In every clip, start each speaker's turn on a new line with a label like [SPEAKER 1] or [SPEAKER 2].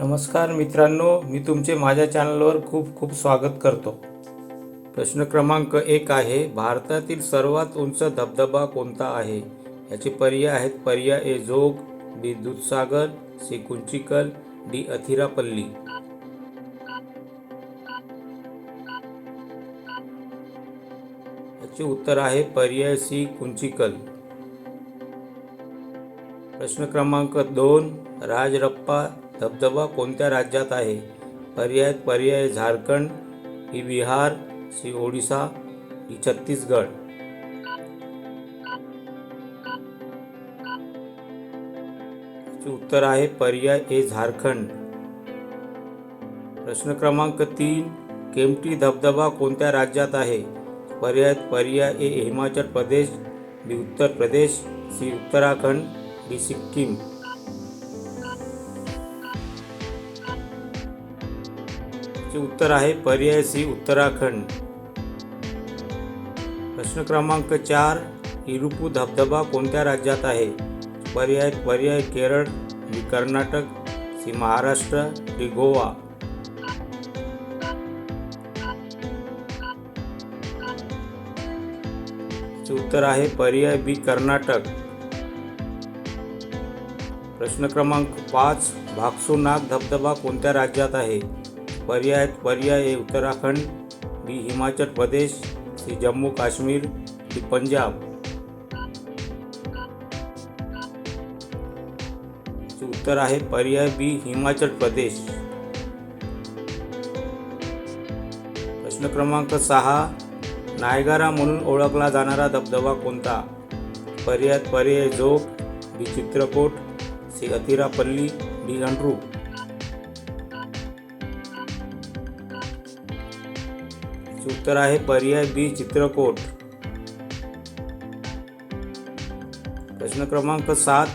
[SPEAKER 1] नमस्कार मित्रांनो, मी तुमचे माझ्या चॅनलवर खूप खूप स्वागत करतो। प्रश्न क्रमांक 1 आहे, भारतातील सर्वात उंच धबधबा कोणता आहे? याचे पर्याय आहेत: पर्याय ए जोग, बी दूधसागर, सी कुंचिकल, डी अथिरापल्ली। याचे उत्तर आहे पर्याय सी कुंचिकल। प्रश्न क्रमांक 2, राजरप्पा धबधबा कोणत्या राज्यात आहे? पर्याय झारखंड, बी बिहार, सी ओडिशा, डी छत्तीसगड। उत्तर आहे पर्याय ए झारखंड। प्रश्न क्रमांक 3, केम्प्टी धबधबा कोणत्या राज्यात आहे? पर्याय ए हिमाचल प्रदेश, बी उत्तर प्रदेश, सी उत्तराखंड, डी सिक्कीम। उत्तर आहे पर्याय सी उत्तराखंड। प्रश्न क्रमांक 4, इरुपू धबधबा कोणत्या राज्यात आहे? पर्याय केरळ, बी कर्नाटक, सी महाराष्ट्र, डी गोवा। उत्तर आहे पर्याय बी कर्नाटक। प्रश्न क्रमांक 5, भागसू नाग धबधबा कोणत्या राज्यात आहे? पर्याय ए उत्तराखंड, बी हिमाचल प्रदेश, सी जम्मू काश्मीर, डी पंजाब। उत्तर आहे पर्याय बी हिमाचल प्रदेश। प्रश्न क्रमांक 6, नायगारा म्हणून ओळखला जाणारा धबधबा कोणता? पर्याय जोग, बी चित्रकोट, सी अथिरापल्ली, डी अनरू। उत्तर आहे पर्याय बी चित्रकोट। प्रश्न क्रमांक 7,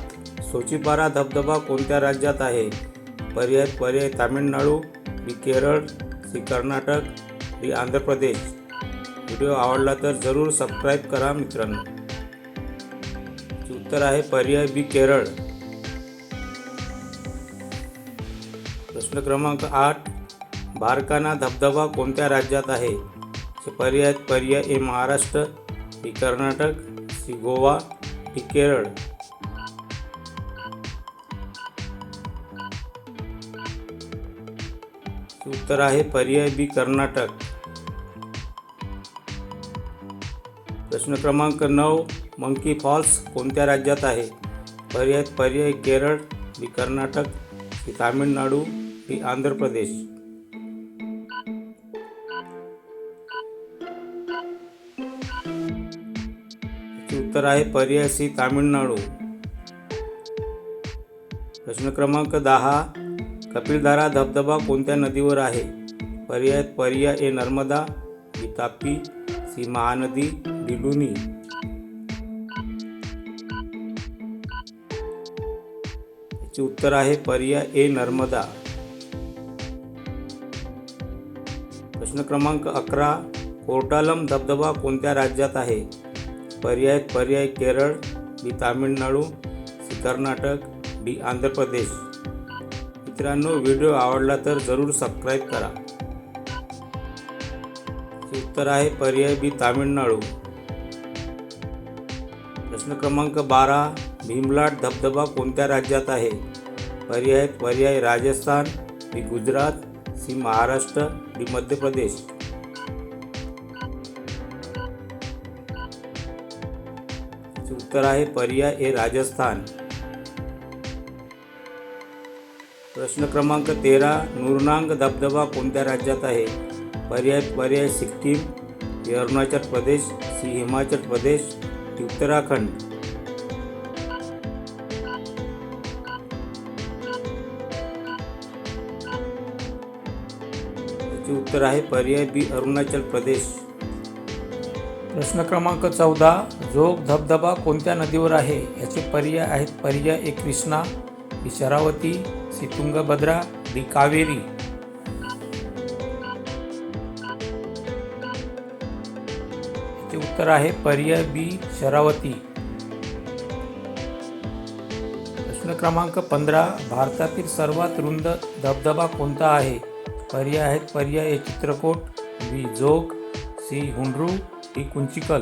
[SPEAKER 1] सोचीपारा धबधबा कोणत्या राज्यात आहे? पर्याय तामिळनाडू, बी Kerala, C Karnataka, D Andhra Pradesh. Video आवडला तर जरूर सबस्क्राईब करा मित्रांनो। उत्तर आहे पर्याय बी केरळ। प्रश्न क्रमांक 8, भारकाना धबधबा कोणत्या राज्यात आहे? पर्याय ए महाराष्ट्र, बी कर्नाटक, सी गोवा, डी केरळ। उत्तर आहे पर्याय बी कर्नाटक। प्रश्न क्रमांक 9, मंकी फॉल्स कोणत्या राज्यात आहे? पर्याय केरळ, बी कर्नाटक, सी तामिळनाडू, डी आंध्र प्रदेश। उत्तर आहे पर्याय सी तामिळनाडू। प्रश्न क्रमांक 10, कपिलधारा धबधबा कोणत्या नदीवर आहे? पर्याय ए नर्मदा, बी तापी, सी महानदी, डी लुनी। उत्तर आहे पर्याय ए नर्मदा। प्रश्न क्रमांक 11, कोर्टालम धबधबा कोणत्या राज्यात आहे? पर्याय केरळ, बी तामिळनाडू, सी कर्नाटक, डी आंध्र प्रदेश। मित्रांनो, व्हिडिओ आवडला तर जरूर सबस्क्राईब करा। उत्तर आहे पर्याय बी तामिळनाडू। प्रश्न क्रमांक 12, भीमलाट धबधबा कोणत्या राज्यात आहे? पर्याय राजस्थान, बी गुजरात, सी महाराष्ट्र, डी मध्य प्रदेश। उत्तर आहे पर्याय ए राजस्थान। प्रश्न क्रमांक 13, नुरनांग धबधबा कोणत्या राज्यात आहे? पर्याय सिक्कीम, बी अरुणाचल प्रदेश, सी हिमाचल प्रदेश, डी उत्तराखंड। उत्तर आहे पर्याय बी अरुणाचल प्रदेश। प्रश्न क्रमांक 14, जोग धबधबा कोणत्या नदीवर आहे? याचे पर्याय आहेत: पर्याय ए कृष्णा, बी शरावती, सी तुंगभद्रा, डी कावेरी। उत्तर आहे पर्याय बी शरावती। प्रश्न क्रमांक 15. भारतातील सर्वात रुंद धबधबा कोणता आहे? पर्याय आहेत पर्याय ए चित्रकोट, बी जोग, सी हुंडरू, डी कुंचिकल.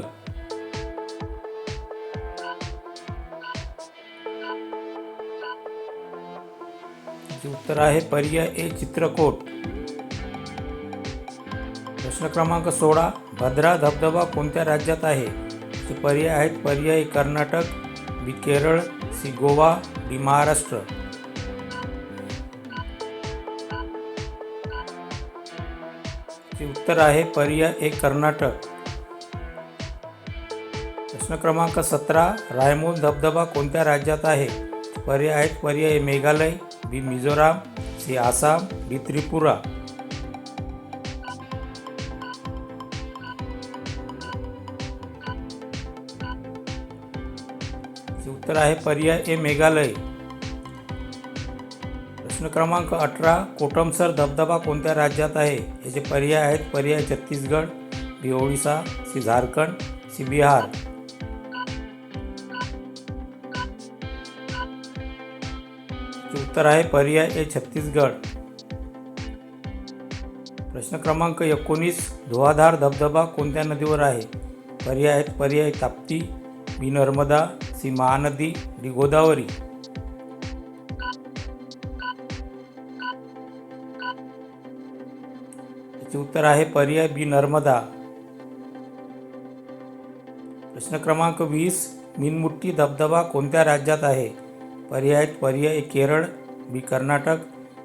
[SPEAKER 1] उत्तर आहे पर्याय ए चित्रकोट. प्रश्न क्रमांक 16. भद्रा धबधबा कोणत्या राज्यात आहे? पर्याय आहेत पर्याय कर्नाटक, बी केरळ, सी गोवा, डी महाराष्ट्र. उत्तर आहे पर्याय ए कर्नाटक. प्रश्न क्रमांक 17. रायमोन धबधबा कोणत्या राज्यात आहे? पर्याय आहेत पर्याय मेघालय, बी मिझोराम, सी आसाम, डी त्रिपुरा. उत्तर आहे पर्याय ए मेघालय. प्रश्न क्रमांक 18. कोटमसर धबधबा कोणत्या राज्यात आहे? याचे पर्याय आहेत पर्याय छत्तीसगड, बी ओडिसा, सी झारखंड, सी बिहार. उत्तर आहे पर्याय ए छत्तीसगड. प्रश्न क्रमांक 19. धुवाधार धबधबा कोणत्या नदीवर आहे? पर्याय आहेत पर्याय ताप्ती, बी नर्मदा, सी महानदी, डी गोदावरी. याचे उत्तर आहे पर्याय बी नर्मदा. प्रश्न क्रमांक 20. मीनमुट्टी धबधबा कोणत्या राज्यात आहे? पर्याय आहेत पर्याय केरळ, बी कर्नाटक,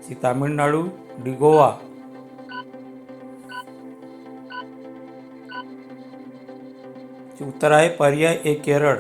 [SPEAKER 1] सी तामिळनाडू, डी गोवा. उत्तर आहे पर्याय ए केरळ.